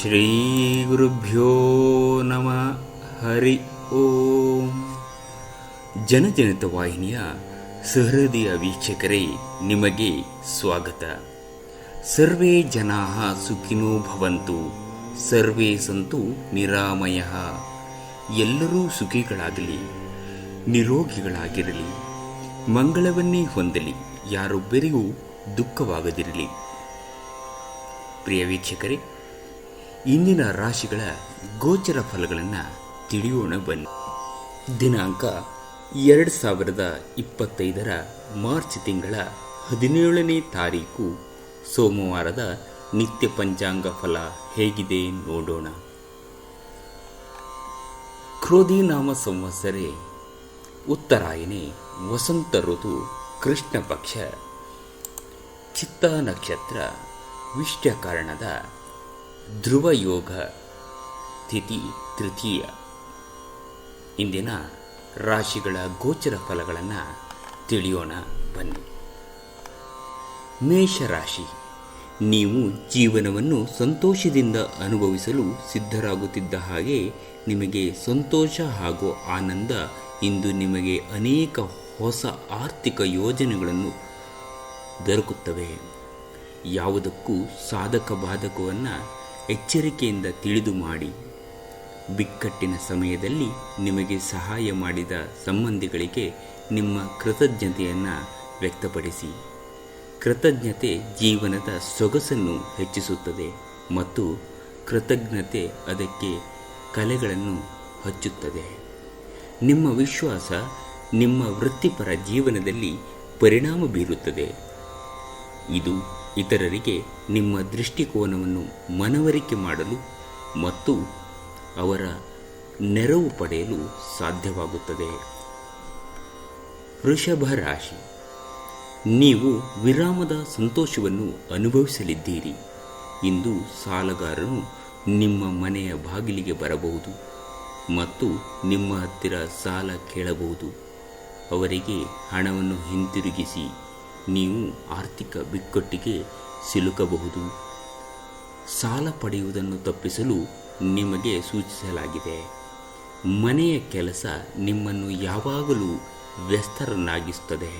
ಶ್ರೀ ಗುರುಭ್ಯೋ ನಮಃ. ಹರಿ ಓಂ. ಜನಜನಿತ ವಾಹಿನಿಯ ಸಹೃದಯ ವೀಕ್ಷಕರೇ, ನಿಮಗೆ ಸ್ವಾಗತ. ಸರ್ವೇ ಜನಾಃ ಸುಖಿನೋ ಭವಂತು, ಸರ್ವೇ ಸಂತು ನಿರಾಮಯಃ. ಎಲ್ಲರೂ ಸುಖಿಗಳಾಗಲಿ, ನಿರೋಗಿಗಳಾಗಿರಲಿ, ಮಂಗಳವನ್ನೇ ಹೊಂದಲಿ, ಯಾರೊಬ್ಬರಿಗೂ ದುಃಖವಾಗದಿರಲಿ. ಪ್ರಿಯ ವೀಕ್ಷಕರೇ, ಇಂದಿನ ರಾಶಿಗಳ ಗೋಚರ ಫಲಗಳನ್ನು ತಿಳಿಯೋಣ ಬನ್ನಿ. ದಿನಾಂಕ 2025 ಮಾರ್ಚ್ ತಿಂಗಳ 17ನೇ ತಾರೀಕು ಸೋಮವಾರದ ನಿತ್ಯ ಪಂಚಾಂಗ ಫಲ ಹೇಗಿದೆ ನೋಡೋಣ. ಕ್ರೋಧಿ ನಾಮ ಸಂವತ್ಸರೆ ಉತ್ತರಾಯಣೆ ವಸಂತ ಋತು, ಕೃಷ್ಣ ಪಕ್ಷ, ಚಿತ್ತ ನಕ್ಷತ್ರ, ವಿಷ್ಟ್ಯಕಾರಣದ ಧ್ರುವ ಯೋಗ, ತಿಥಿ ತೃತೀಯ. ಇಂದಿನ ರಾಶಿಗಳ ಗೋಚರ ಫಲಗಳನ್ನು ತಿಳಿಯೋಣ ಬನ್ನಿ. ಮೇಷರಾಶಿ, ನೀವು ಜೀವನವನ್ನು ಸಂತೋಷದಿಂದ ಅನುಭವಿಸಲು ಸಿದ್ಧರಾಗುತ್ತಿದ್ದ ಹಾಗೆ ನಿಮಗೆ ಸಂತೋಷ ಹಾಗೂ ಆನಂದ. ಇಂದು ನಿಮಗೆ ಅನೇಕ ಹೊಸ ಆರ್ಥಿಕ ಯೋಜನೆಗಳನ್ನು ದೊರಕುತ್ತವೆ. ಯಾವುದಕ್ಕೂ ಸಾಧಕ ಬಾಧಕವನ್ನು ಎಚ್ಚರಿಕೆಯಿಂದ ತಿಳಿದು ಮಾಡಿ. ಬಿಕ್ಕಟ್ಟಿನ ಸಮಯದಲ್ಲಿ ನಿಮಗೆ ಸಹಾಯ ಮಾಡಿದ ಸಂಬಂಧಿಗಳಿಗೆ ನಿಮ್ಮ ಕೃತಜ್ಞತೆಯನ್ನು ವ್ಯಕ್ತಪಡಿಸಿ. ಕೃತಜ್ಞತೆ ಜೀವನದ ಸೊಗಸನ್ನು ಹೆಚ್ಚಿಸುತ್ತದೆ ಮತ್ತು ಕೃತಜ್ಞತೆ ಅದಕ್ಕೆ ಕಲೆಗಳನ್ನು ಹಚ್ಚುತ್ತದೆ. ನಿಮ್ಮ ವಿಶ್ವಾಸ ನಿಮ್ಮ ವೃತ್ತಿಪರ ಜೀವನದಲ್ಲಿ ಪರಿಣಾಮ ಬೀರುತ್ತದೆ. ಇದು ಇತರರಿಗೆ ನಿಮ್ಮ ದೃಷ್ಟಿಕೋನವನ್ನು ಮನವರಿಕೆ ಮಾಡಲು ಮತ್ತು ಅವರ ನೆರವು ಪಡೆಯಲು ಸಾಧ್ಯವಾಗುತ್ತದೆ. ವೃಷಭ ರಾಶಿ, ನೀವು ವಿರಾಮದ ಸಂತೋಷವನ್ನು ಅನುಭವಿಸಲಿದ್ದೀರಿ. ಇಂದು ಸಾಲಗಾರನು ನಿಮ್ಮ ಮನೆಯ ಬಾಗಿಲಿಗೆ ಬರಬಹುದು ಮತ್ತು ನಿಮ್ಮ ಹತ್ತಿರ ಸಾಲ ಕೇಳಬಹುದು. ಅವರಿಗೆ ಹಣವನ್ನು ಹಿಂತಿರುಗಿಸಿ. ನೀವು ಆರ್ಥಿಕ ಬಿಕ್ಕಟ್ಟಿಗೆ ಸಿಲುಕಬಹುದು. ಸಾಲ ಪಡೆಯುವುದನ್ನು ತಪ್ಪಿಸಲು ನಿಮಗೆ ಸೂಚಿಸಲಾಗಿದೆ. ಮನೆಯ ಕೆಲಸ ನಿಮ್ಮನ್ನು ಯಾವಾಗಲೂ ವ್ಯಸ್ತರನ್ನಾಗಿಸುತ್ತದೆ.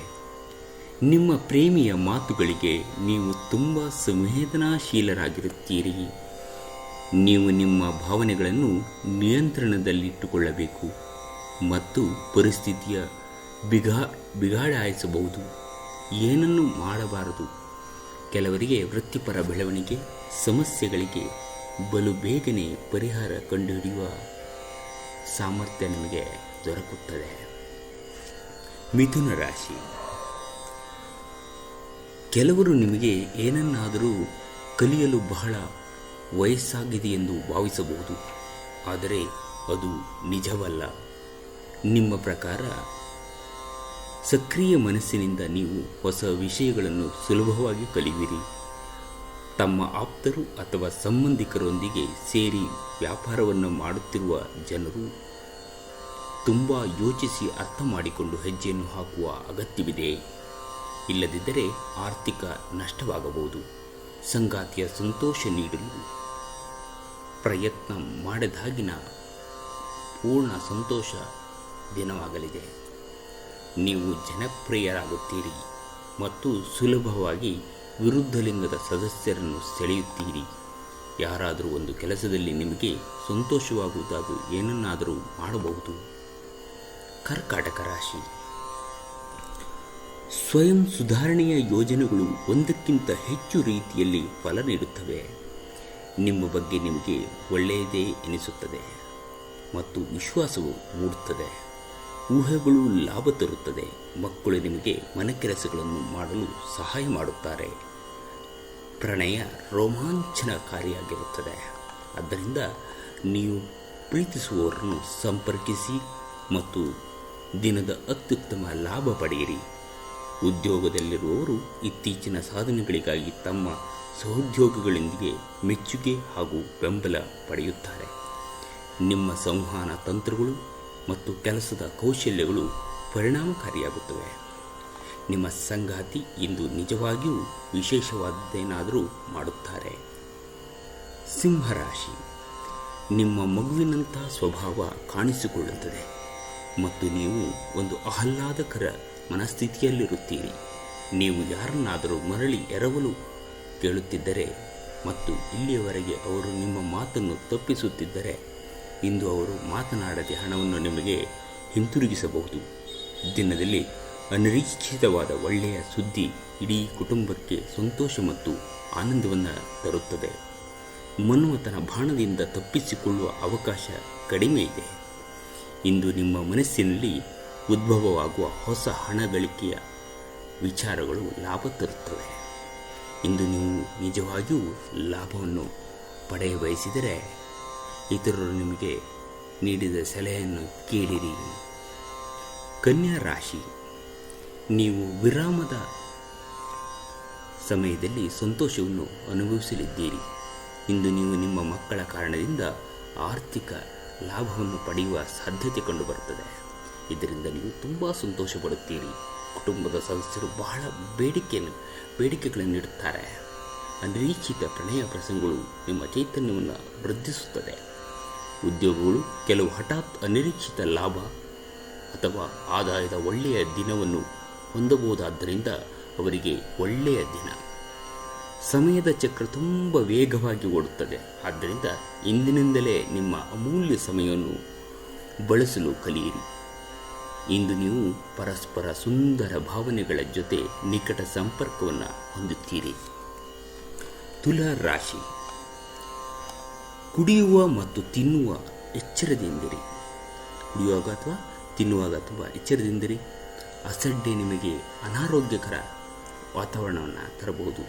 ನಿಮ್ಮ ಪ್ರೇಮಿಯ ಮಾತುಗಳಿಗೆ ನೀವು ತುಂಬ ಸಂವೇದನಾಶೀಲರಾಗಿರುತ್ತೀರಿ. ನೀವು ನಿಮ್ಮ ಭಾವನೆಗಳನ್ನು ನಿಯಂತ್ರಣದಲ್ಲಿಟ್ಟುಕೊಳ್ಳಬೇಕು ಮತ್ತು ಪರಿಸ್ಥಿತಿಯ ಬಿಗಾಡಾಯಿಸಬಹುದು. ಏನನ್ನು ಮಾಡಬಾರದು. ಕೆಲವರಿಗೆ ವೃತ್ತಿಪರ ಬೆಳವಣಿಗೆ ಸಮಸ್ಯೆಗಳಿಗೆ ಬಲು ಬೇಗನೆ ಪರಿಹಾರ ಕಂಡುಹಿಡಿಯುವ ಸಾಮರ್ಥ್ಯ ನಿಮಗೆ ದೊರಕುತ್ತದೆ. ಮಿಥುನ ರಾಶಿ, ಕೆಲವರು ನಿಮಗೆ ಏನನ್ನಾದರೂ ಕಲಿಯಲು ಬಹಳ ವಯಸ್ಸಾಗಿದೆ ಎಂದು ಭಾವಿಸಬಹುದು, ಆದರೆ ಅದು ನಿಜವಲ್ಲ. ನಿಮ್ಮ ಪ್ರಕಾರ ಸಕ್ರಿಯ ಮನಸ್ಸಿನಿಂದ ನೀವು ಹೊಸ ವಿಷಯಗಳನ್ನು ಸುಲಭವಾಗಿ ಕಲಿಯುವಿರಿ. ತಮ್ಮ ಆಪ್ತರು ಅಥವಾ ಸಂಬಂಧಿಕರೊಂದಿಗೆ ಸೇರಿ ವ್ಯಾಪಾರವನ್ನು ಮಾಡುತ್ತಿರುವ ಜನರು ತುಂಬ ಯೋಚಿಸಿ ಅರ್ಥ ಮಾಡಿಕೊಂಡು ಹೆಜ್ಜೆಯನ್ನು ಹಾಕುವ ಅಗತ್ಯವಿದೆ. ಇಲ್ಲದಿದ್ದರೆ ಆರ್ಥಿಕ ನಷ್ಟವಾಗಬಹುದು. ಸಂಗಾತಿಯ ಸಂತೋಷ ನೀಡಲು ಪ್ರಯತ್ನ ಮಾಡಿದಾಗಿನ ಪೂರ್ಣ ಸಂತೋಷ ದಿನವಾಗಲಿದೆ. ನೀವು ಜನಪ್ರಿಯರಾಗುತ್ತೀರಿ ಮತ್ತು ಸುಲಭವಾಗಿ ವಿರುದ್ಧ ಲಿಂಗದ ಸದಸ್ಯರನ್ನು ಸೆಳೆಯುತ್ತೀರಿ. ಯಾರಾದರೂ ಒಂದು ಕೆಲಸದಲ್ಲಿ ನಿಮಗೆ ಸಂತೋಷವಾಗುವುದಾದರೂ ಏನನ್ನಾದರೂ ಮಾಡಬಹುದು. ಕರ್ಕಾಟಕ ರಾಶಿ, ಸ್ವಯಂ ಸುಧಾರಣೆಯ ಯೋಜನೆಗಳು ಒಂದಕ್ಕಿಂತ ಹೆಚ್ಚು ರೀತಿಯಲ್ಲಿ ಫಲ ನೀಡುತ್ತವೆ. ನಿಮ್ಮ ಬಗ್ಗೆ ನಿಮಗೆ ಒಳ್ಳೆಯದೇ ಎನಿಸುತ್ತದೆ ಮತ್ತು ವಿಶ್ವಾಸವು ಮೂಡುತ್ತದೆ. ಊಹೆಗಳು ಲಾಭ ತರುತ್ತದೆ. ಮಕ್ಕಳು ನಿಮಗೆ ಮನೆ ಕೆಲಸಗಳನ್ನು ಮಾಡಲು ಸಹಾಯ ಮಾಡುತ್ತಾರೆ. ಪ್ರಣಯ ರೋಮಾಂಚನಕಾರಿಯಾಗಿರುತ್ತದೆ. ಆದ್ದರಿಂದ ನೀವು ಪ್ರೀತಿಸುವವರನ್ನು ಸಂಪರ್ಕಿಸಿ ಮತ್ತು ದಿನದ ಅತ್ಯುತ್ತಮ ಲಾಭ ಪಡೆಯಿರಿ. ಉದ್ಯೋಗದಲ್ಲಿರುವವರು ಇತ್ತೀಚಿನ ಸಾಧನೆಗಳಿಗಾಗಿ ತಮ್ಮ ಸಹೋದ್ಯೋಗಿಗಳೊಂದಿಗೆ ಮೆಚ್ಚುಗೆ ಹಾಗೂ ಬೆಂಬಲ ಪಡೆಯುತ್ತಾರೆ. ನಿಮ್ಮ ಸಂವಹನ ತಂತ್ರಗಳು ಮತ್ತು ಕೆಲಸದ ಕೌಶಲ್ಯಗಳು ಪರಿಣಾಮಕಾರಿಯಾಗುತ್ತವೆ. ನಿಮ್ಮ ಸಂಗಾತಿ ಇಂದು ನಿಜವಾಗಿಯೂ ವಿಶೇಷವಾದದ್ದೇನಾದರೂ ಮಾಡುತ್ತಾರೆ. ಸಿಂಹರಾಶಿ, ನಿಮ್ಮ ಮಗುವಿನಂಥ ಸ್ವಭಾವ ಕಾಣಿಸಿಕೊಳ್ಳುತ್ತದೆ ಮತ್ತು ನೀವು ಒಂದು ಆಹ್ಲಾದಕರ ಮನಸ್ಥಿತಿಯಲ್ಲಿರುತ್ತೀರಿ. ನೀವು ಯಾರನ್ನಾದರೂ ಮರಳಿ ಎರವಲು ಕೇಳುತ್ತಿದ್ದರೆ ಮತ್ತು ಇಲ್ಲಿಯವರೆಗೆ ಅವರು ನಿಮ್ಮ ಮಾತನ್ನು ತಪ್ಪಿಸುತ್ತಿದ್ದರೆ ಇಂದು ಅವರು ಮಾತನಾಡದೆ ಹಣವನ್ನು ನಿಮಗೆ ಹಿಂತಿರುಗಿಸಬಹುದು. ದಿನದಲ್ಲಿ ಅನಿರೀಕ್ಷಿತವಾದ ಒಳ್ಳೆಯ ಸುದ್ದಿ ಇಡೀ ಕುಟುಂಬಕ್ಕೆ ಸಂತೋಷ ಮತ್ತು ಆನಂದವನ್ನು ತರುತ್ತದೆ. ಮನ್ಮಥನ ಬಾಣದಿಂದ ತಪ್ಪಿಸಿಕೊಳ್ಳುವ ಅವಕಾಶ ಕಡಿಮೆ ಇದೆ. ಇಂದು ನಿಮ್ಮ ಮನಸ್ಸಿನಲ್ಲಿ ಉದ್ಭವವಾಗುವ ಹೊಸ ಹಣ ಗಳಿಕೆಯ ವಿಚಾರಗಳು ಲಾಭ ತರುತ್ತವೆ. ಇಂದು ನೀವು ನಿಜವಾಗಿಯೂ ಲಾಭವನ್ನು ಪಡೆಯ ಬಯಸಿದರೆ ಇತರರು ನಿಮಗೆ ನೀಡಿದ ಸಲಹೆಯನ್ನು ಕೇಳಿರಿ. ಕನ್ಯಾ ರಾಶಿ, ನೀವು ವಿರಾಮದ ಸಮಯದಲ್ಲಿ ಸಂತೋಷವನ್ನು ಅನುಭವಿಸಲಿದ್ದೀರಿ. ಇಂದು ನೀವು ನಿಮ್ಮ ಮಕ್ಕಳ ಕಾರಣದಿಂದ ಆರ್ಥಿಕ ಲಾಭವನ್ನು ಪಡೆಯುವ ಸಾಧ್ಯತೆ ಕಂಡುಬರುತ್ತದೆ. ಇದರಿಂದ ನೀವು ತುಂಬ ಸಂತೋಷ ಪಡುತ್ತೀರಿ. ಕುಟುಂಬದ ಸದಸ್ಯರು ಬಹಳ ಬೇಡಿಕೆಗಳನ್ನು ನೀಡುತ್ತಾರೆ. ಅನಿರೀಕ್ಷಿತ ಪ್ರಣಯ ಪ್ರಸಂಗಗಳು ನಿಮ್ಮ ಚೈತನ್ಯವನ್ನು ವೃದ್ಧಿಸುತ್ತದೆ. ಉದ್ಯೋಗಗಳು ಕೆಲವು ಹಠಾತ್ ಅನಿರೀಕ್ಷಿತ ಲಾಭ ಅಥವಾ ಆದಾಯದ ಒಳ್ಳೆಯ ದಿನವನ್ನು ಹೊಂದಬಹುದಾದ್ದರಿಂದ ಅವರಿಗೆ ಒಳ್ಳೆಯ ದಿನ. ಸಮಯದ ಚಕ್ರ ತುಂಬ ವೇಗವಾಗಿ ಓಡುತ್ತದೆ. ಆದ್ದರಿಂದ ಇಂದಿನಿಂದಲೇ ನಿಮ್ಮ ಅಮೂಲ್ಯ ಸಮಯವನ್ನು ಬಳಸಲು ಕಲಿಯಿರಿ. ಇಂದು ನೀವು ಪರಸ್ಪರ ಸುಂದರ ಭಾವನೆಗಳ ಜೊತೆ ನಿಕಟ ಸಂಪರ್ಕವನ್ನು ಹೊಂದುತ್ತೀರಿ. ತುಲಾ ರಾಶಿ, ಕುಡಿಯುವ ಮತ್ತು ತಿನ್ನುವ ಎಚ್ಚರದಿಂದಿರಿ. ಕುಡಿಯುವಾಗ ಅಥವಾ ತಿನ್ನುವಾಗ ತುಂಬ ಎಚ್ಚರದಿಂದಿರಿ. ಅಸಡ್ಡೆ ನಿಮಗೆ ಅನಾರೋಗ್ಯಕರ ವಾತಾವರಣವನ್ನು ತರಬಹುದು.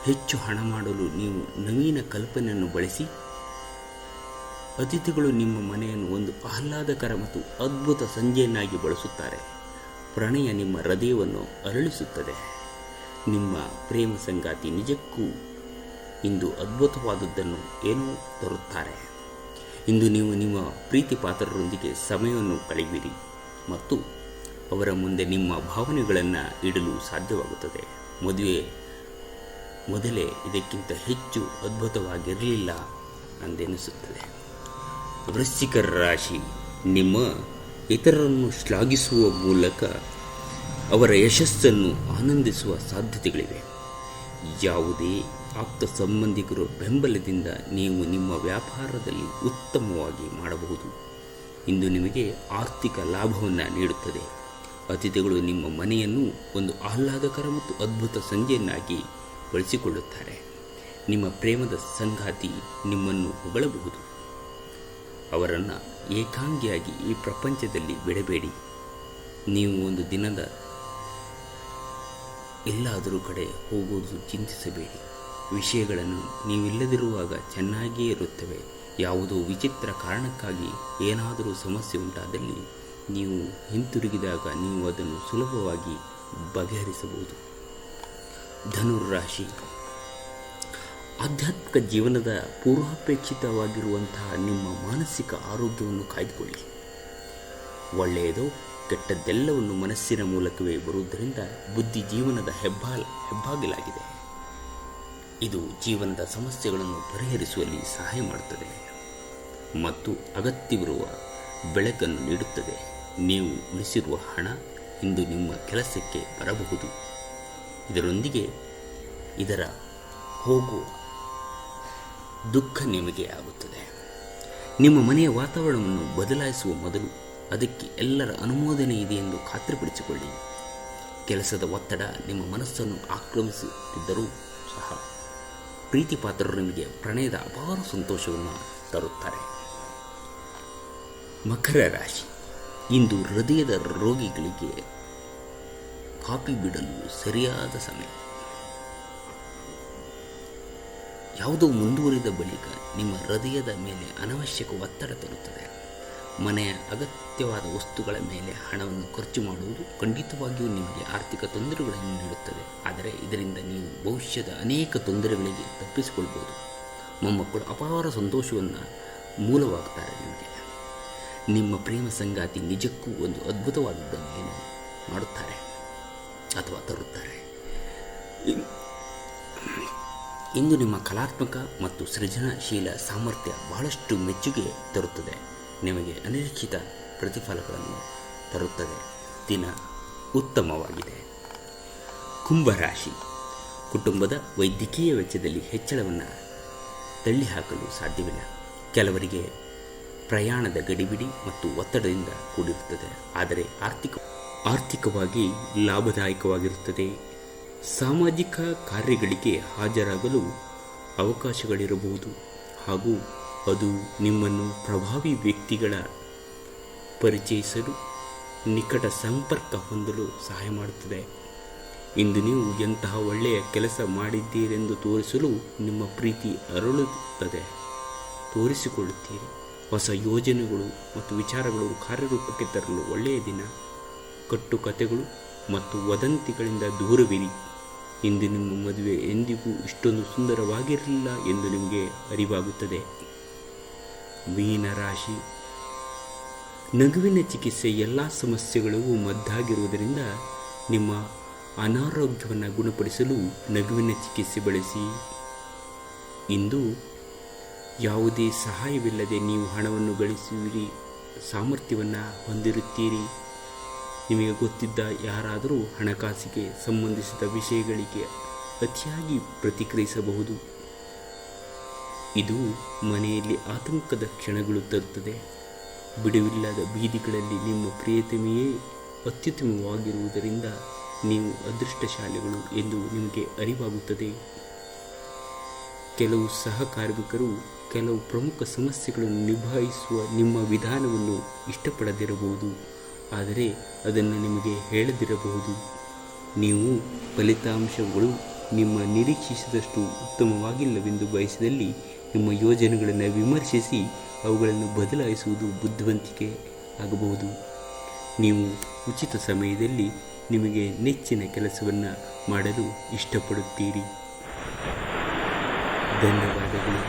ಹೆಚ್ಚು ಹಣ ಮಾಡಲು ನೀವು ನವೀನ ಕಲ್ಪನೆಯನ್ನು ಬಳಸಿ. ಅತಿಥಿಗಳು ನಿಮ್ಮ ಮನೆಯನ್ನು ಒಂದು ಆಹ್ಲಾದಕರ ಮತ್ತು ಅದ್ಭುತ ಸಂಜೆಯನ್ನಾಗಿ ಬಳಸುತ್ತಾರೆ. ಪ್ರಣಯ ನಿಮ್ಮ ಹೃದಯವನ್ನು ಅರಳಿಸುತ್ತದೆ. ನಿಮ್ಮ ಪ್ರೇಮ ಸಂಗಾತಿ ನಿಜಕ್ಕೂ ಇಂದು ಅದ್ಭುತವಾದದ್ದನ್ನು ಏನೋ ತರುತ್ತಾರೆ. ಇಂದು ನೀವು ನಿಮ್ಮ ಪ್ರೀತಿ ಪಾತ್ರರೊಂದಿಗೆ ಸಮಯವನ್ನು ಕಳೆಯುವಿರಿ ಮತ್ತು ಅವರ ಮುಂದೆ ನಿಮ್ಮ ಭಾವನೆಗಳನ್ನು ಇಡಲು ಸಾಧ್ಯವಾಗುತ್ತದೆ. ಮದುವೆ ಮೊದಲೇ ಇದಕ್ಕಿಂತ ಹೆಚ್ಚು ಅದ್ಭುತವಾಗಿರಲಿಲ್ಲ ಎಂದೆನಿಸುತ್ತದೆ. ವೃಶ್ಚಿಕ ರಾಶಿ, ನಿಮ್ಮ ಇತರರನ್ನು ಶ್ಲಾಘಿಸುವ ಮೂಲಕ ಅವರ ಯಶಸ್ಸನ್ನು ಆನಂದಿಸುವ ಸಾಧ್ಯತೆಗಳಿವೆ. ಯಾವುದೇ ಆಪ್ತ ಸಂಬಂಧಿಕರ ಬೆಂಬಲದಿಂದ ನೀವು ನಿಮ್ಮ ವ್ಯಾಪಾರದಲ್ಲಿ ಉತ್ತಮವಾಗಿ ಮಾಡಬಹುದು. ಇಂದು ನಿಮಗೆ ಆರ್ಥಿಕ ಲಾಭವನ್ನು ನೀಡುತ್ತದೆ. ಅತಿಥಿಗಳು ನಿಮ್ಮ ಮನೆಯನ್ನು ಒಂದು ಆಹ್ಲಾದಕರ ಮತ್ತು ಅದ್ಭುತ ಸಂಜೆಯನ್ನಾಗಿ ಬಳಸಿಕೊಳ್ಳುತ್ತಾರೆ. ನಿಮ್ಮ ಪ್ರೇಮದ ಸಂಗಾತಿ ನಿಮ್ಮನ್ನು ಹೊಗಳಬಹುದು. ಅವರನ್ನು ಏಕಾಂಗಿಯಾಗಿ ಈ ಪ್ರಪಂಚದಲ್ಲಿ ಬಿಡಬೇಡಿ. ನೀವು ಒಂದು ದಿನದ ಎಲ್ಲಾದರೂ ಕಡೆ ಹೋಗುವುದು ಚಿಂತಿಸಬೇಡಿ. ವಿಷಯಗಳನ್ನು ನೀವಿಲ್ಲದಿರುವಾಗ ಚೆನ್ನಾಗಿಯೇ ಇರುತ್ತವೆ. ಯಾವುದೋ ವಿಚಿತ್ರ ಕಾರಣಕ್ಕಾಗಿ ಏನಾದರೂ ಸಮಸ್ಯೆ ಉಂಟಾದಲ್ಲಿ ನೀವು ಹಿಂತಿರುಗಿದಾಗ ನೀವು ಅದನ್ನು ಸುಲಭವಾಗಿ ಬಗೆಹರಿಸಬಹುದು. ಧನುರಾಶಿ, ಆಧ್ಯಾತ್ಮಿಕ ಜೀವನದ ಪೂರ್ವಾಪೇಕ್ಷಿತವಾಗಿರುವಂತಹ ನಿಮ್ಮ ಮಾನಸಿಕ ಆರೋಗ್ಯವನ್ನು ಕಾಯ್ದುಕೊಳ್ಳಿ. ಒಳ್ಳೆಯದೋ ಕೆಟ್ಟದ್ದೆಲ್ಲವನ್ನು ಮನಸ್ಸಿನ ಮೂಲಕವೇ ಬರುವುದರಿಂದ ಬುದ್ಧಿ ಜೀವನದ ಹೆಬ್ಬಾಗಿಲಾಗಿದೆ. ಇದು ಜೀವನದ ಸಮಸ್ಯೆಗಳನ್ನು ಪರಿಹರಿಸುವಲ್ಲಿ ಸಹಾಯ ಮಾಡುತ್ತದೆ ಮತ್ತು ಅಗತ್ಯವಿರುವ ಬೆಳಕನ್ನು ನೀಡುತ್ತದೆ. ನೀವು ಉಳಿಸಿರುವ ಹಣ ಇಂದು ನಿಮ್ಮ ಕೆಲಸಕ್ಕೆ ಬರಬಹುದು. ಇದರೊಂದಿಗೆ ಇದರ ಹೋಗುವ ದುಃಖ ನಿಮಗೆ ಆಗುತ್ತದೆ. ನಿಮ್ಮ ಮನೆಯ ವಾತಾವರಣವನ್ನು ಬದಲಾಯಿಸುವ ಮೊದಲು ಅದಕ್ಕೆ ಎಲ್ಲರ ಅನುಮೋದನೆ ಇದೆ ಎಂದು ಖಾತ್ರಿಪಡಿಸಿಕೊಳ್ಳಿ. ಕೆಲಸದ ಒತ್ತಡ ನಿಮ್ಮ ಮನಸ್ಸನ್ನು ಆಕ್ರಮಿಸುತ್ತಿದ್ದರೂ ಸಹ ಪ್ರೀತಿ ಪಾತ್ರರು ನಿಮಗೆ ಪ್ರಣಯದ ಅಪಾರ ಸಂತೋಷವನ್ನು ತರುತ್ತಾರೆ. ಮಕರ ರಾಶಿ, ಇಂದು ಹೃದಯದ ರೋಗಿಗಳಿಗೆ ಕಾಪಿ ಬಿಡಲು ಸರಿಯಾದ ಸಮಯ. ಯಾವುದೋ ಮುಂದುವರಿದ ಬಳಿಕ ನಿಮ್ಮ ಹೃದಯದ ಮೇಲೆ ಅನವಶ್ಯಕ ಒತ್ತಡ ತರುತ್ತದೆ. ಮನೆಯ ಅಗತ್ಯವಾದ ವಸ್ತುಗಳ ಮೇಲೆ ಹಣವನ್ನು ಖರ್ಚು ಮಾಡುವುದು ಖಂಡಿತವಾಗಿಯೂ ನಿಮಗೆ ಆರ್ಥಿಕ ತೊಂದರೆಗಳನ್ನು ನೀಡುತ್ತದೆ. ಆದರೆ ಇದರಿಂದ ನೀವು ಭವಿಷ್ಯದ ಅನೇಕ ತೊಂದರೆಗಳಿಗೆ ತಪ್ಪಿಸಿಕೊಳ್ಬೋದು. ಮೊಮ್ಮಕ್ಕಳು ಅಪಾರ ಸಂತೋಷವನ್ನು ಮೂಲವಾಗುತ್ತಾರೆ. ನಿಮಗೆ ನಿಮ್ಮ ಪ್ರೇಮ ಸಂಗಾತಿ ನಿಜಕ್ಕೂ ಒಂದು ಅದ್ಭುತವಾದದ್ದನ್ನು ಏನು ಮಾಡುತ್ತಾರೆ ಅಥವಾ ತರುತ್ತಾರೆ. ಇಂದು ನಿಮ್ಮ ಕಲಾತ್ಮಕ ಮತ್ತು ಸೃಜನಶೀಲ ಸಾಮರ್ಥ್ಯ ಬಹಳಷ್ಟು ಮೆಚ್ಚುಗೆ ತರುತ್ತದೆ, ನಿಮಗೆ ಅನಿರೀಕ್ಷಿತ ಪ್ರತಿಫಲಗಳನ್ನು ತರುತ್ತದೆ. ದಿನ ಉತ್ತಮವಾಗಿದೆ. ಕುಂಭರಾಶಿ, ಕುಟುಂಬದ ವೈದ್ಯಕೀಯ ವೆಚ್ಚದಲ್ಲಿ ಹೆಚ್ಚಳವನ್ನು ತಳ್ಳಿಹಾಕಲು ಸಾಧ್ಯವಿಲ್ಲ. ಕೆಲವರಿಗೆ ಪ್ರಯಾಣದ ಗಡಿಬಿಡಿ ಮತ್ತು ಒತ್ತಡದಿಂದ ಕೂಡಿರುತ್ತದೆ, ಆದರೆ ಆರ್ಥಿಕವಾಗಿ ಲಾಭದಾಯಕವಾಗಿರುತ್ತದೆ. ಸಾಮಾಜಿಕ ಕಾರ್ಯಗಳಿಗೆ ಹಾಜರಾಗಲು ಅವಕಾಶಗಳಿರಬಹುದು ಹಾಗೂ ಅದು ನಿಮ್ಮನ್ನು ಪ್ರಭಾವಿ ವ್ಯಕ್ತಿಗಳ ಪರಿಚಯಿಸಲು ನಿಕಟ ಸಂಪರ್ಕ ಹೊಂದಲು ಸಹಾಯ ಮಾಡುತ್ತದೆ. ಇಂದು ನೀವು ಎಂತಹ ಒಳ್ಳೆಯ ಕೆಲಸ ಮಾಡಿದ್ದೀರೆಂದು ತೋರಿಸಲು ನಿಮ್ಮ ಪ್ರೀತಿ ಅರಳುತ್ತದೆ, ತೋರಿಸಿಕೊಳ್ಳುತ್ತೀರಿ. ಹೊಸ ಯೋಜನೆಗಳು ಮತ್ತು ವಿಚಾರಗಳು ಕಾರ್ಯರೂಪಕ್ಕೆ ತರಲು ಒಳ್ಳೆಯ ದಿನ. ಕಟ್ಟುಕತೆಗಳು ಮತ್ತು ವದಂತಿಗಳಿಂದ ದೂರವಿರಿ. ಇಂದು ನಿಮ್ಮ ಮದುವೆ ಎಂದಿಗೂ ಇಷ್ಟೊಂದು ಸುಂದರವಾಗಿರಲಿಲ್ಲ ಎಂದು ನಿಮಗೆ ಅರಿವಾಗುತ್ತದೆ. ಮೀನರಾಶಿ, ನಗುವಿನ ಚಿಕಿತ್ಸೆ ಎಲ್ಲ ಸಮಸ್ಯೆಗಳಿಗೂ ಮದ್ದಾಗಿರುವುದರಿಂದ ನಿಮ್ಮ ಅನಾರೋಗ್ಯವನ್ನು ಗುಣಪಡಿಸಲು ನಗುವಿನ ಚಿಕಿತ್ಸೆ ಬಳಸಿ. ಇಂದು ಯಾವುದೇ ಸಹಾಯವಿಲ್ಲದೆ ನೀವು ಹಣವನ್ನು ಗಳಿಸುವಿರಿ, ಸಾಮರ್ಥ್ಯವನ್ನು ಹೊಂದಿರುತ್ತೀರಿ. ನಿಮಗೆ ಗೊತ್ತಿದ್ದ ಯಾರಾದರೂ ಹಣಕಾಸಿಗೆ ಸಂಬಂಧಿಸಿದ ವಿಷಯಗಳಿಗೆ ಅತಿಯಾಗಿ ಪ್ರತಿಕ್ರಿಯಿಸಬಹುದು. ಇದು ಮನೆಯಲ್ಲಿ ಆತಂಕದ ಕ್ಷಣಗಳು ತರುತ್ತದೆ. ಬಿಡುವಿಲ್ಲದ ಬೀದಿಗಳಲ್ಲಿ ನಿಮ್ಮ ಪ್ರಿಯತಮೆಯೇ ಅತ್ಯುತ್ತಮವಾಗಿರುವುದರಿಂದ ನೀವು ಅದೃಷ್ಟಶಾಲಿಗಳು ಎಂದು ನಿಮಗೆ ಅರಿವಾಗುತ್ತದೆ. ಕೆಲವು ಸಹಕಾರ್ಮಿಕರು ಕೆಲವು ಪ್ರಮುಖ ಸಮಸ್ಯೆಗಳನ್ನು ನಿಭಾಯಿಸುವ ನಿಮ್ಮ ವಿಧಾನವನ್ನು ಇಷ್ಟಪಡದಿರಬಹುದು, ಆದರೆ ಅದನ್ನು ನಿಮಗೆ ಹೇಳದಿರಬಹುದು. ನೀವು ಫಲಿತಾಂಶಗಳು ನಿಮ್ಮ ನಿರೀಕ್ಷಿಸಿದಷ್ಟು ಉತ್ತಮವಾಗಿಲ್ಲವೆಂದು ಬಯಸಿದಲ್ಲಿ ನಿಮ್ಮ ಯೋಜನೆಗಳನ್ನು ವಿಮರ್ಶಿಸಿ ಅವುಗಳನ್ನು ಬದಲಾಯಿಸುವುದು ಬುದ್ಧಿವಂತಿಕೆ ಆಗಬಹುದು. ನೀವು ಉಚಿತ ಸಮಯದಲ್ಲಿ ನಿಮಗೆ ನೆಚ್ಚಿನ ಕೆಲಸವನ್ನು ಮಾಡಲು ಇಷ್ಟಪಡುತ್ತೀರಿ. ಧನ್ಯವಾದಗಳು.